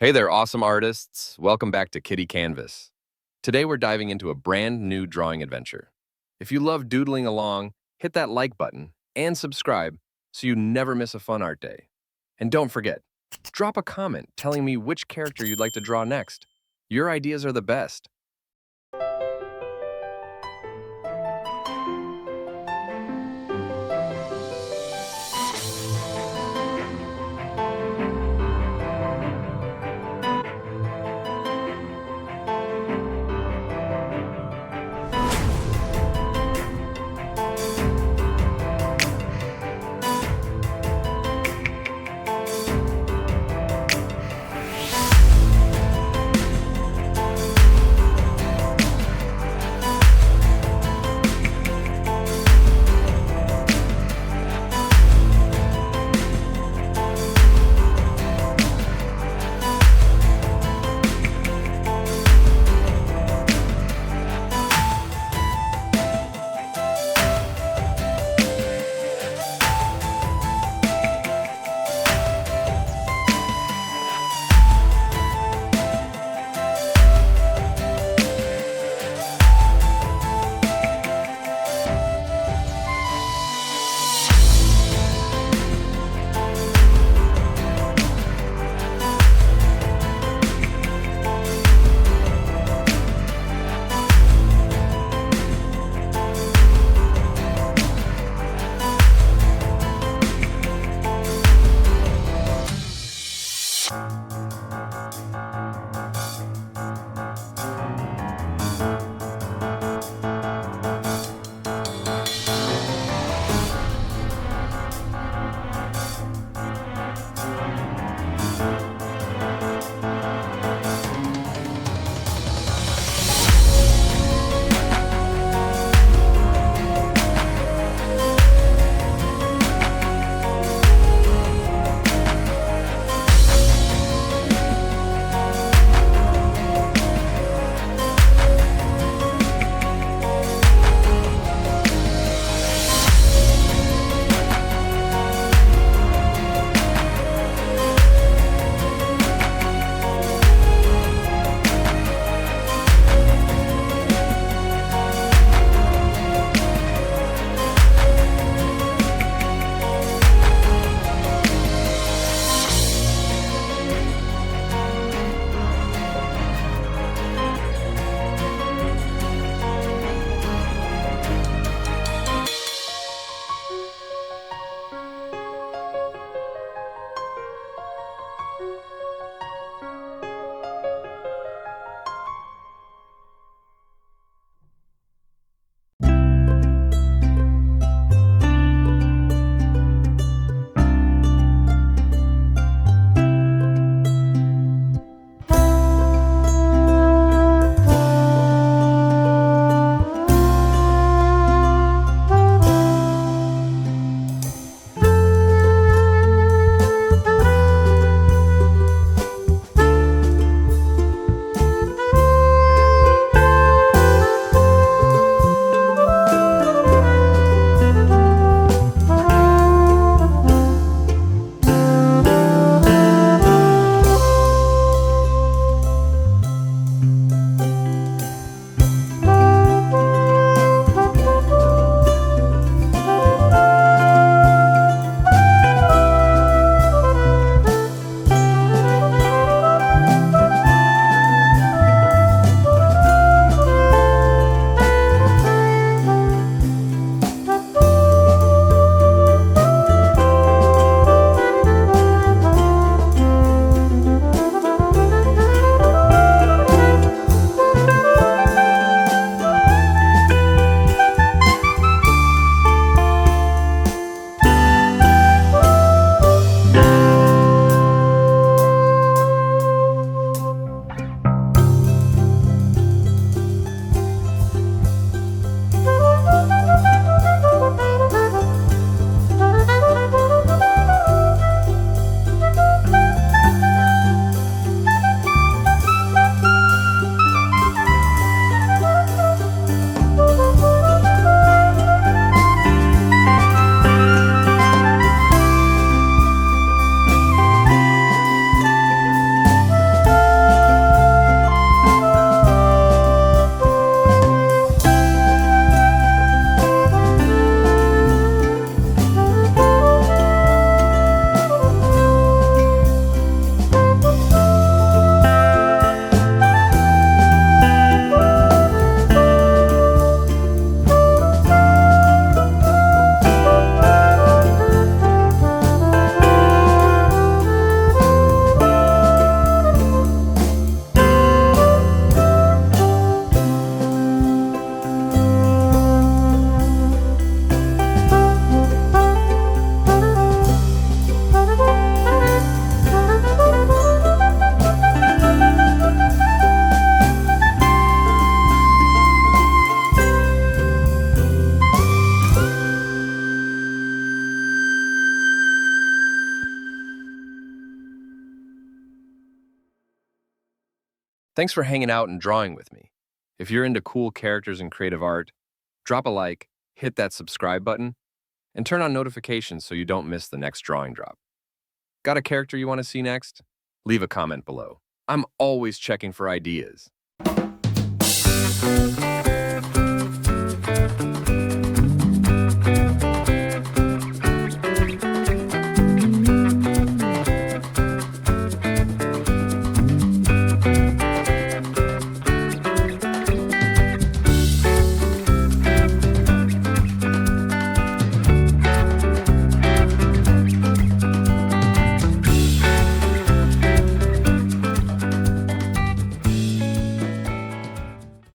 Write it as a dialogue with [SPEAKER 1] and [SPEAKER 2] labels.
[SPEAKER 1] Hey there, awesome artists. Welcome back to Kitty Canvas. Today we're diving into a brand new drawing adventure. If you love doodling along, hit that like button and subscribe so you never miss a fun art day. And don't forget, drop a comment telling me which character you'd like to draw next. Your ideas are the best. Thanks for hanging out and drawing with me. If you're into cool characters and creative art, drop a like, hit that subscribe button, and turn on notifications so you don't miss the next drawing drop. Got a character you want to see next? Leave a comment below. I'm always checking for ideas.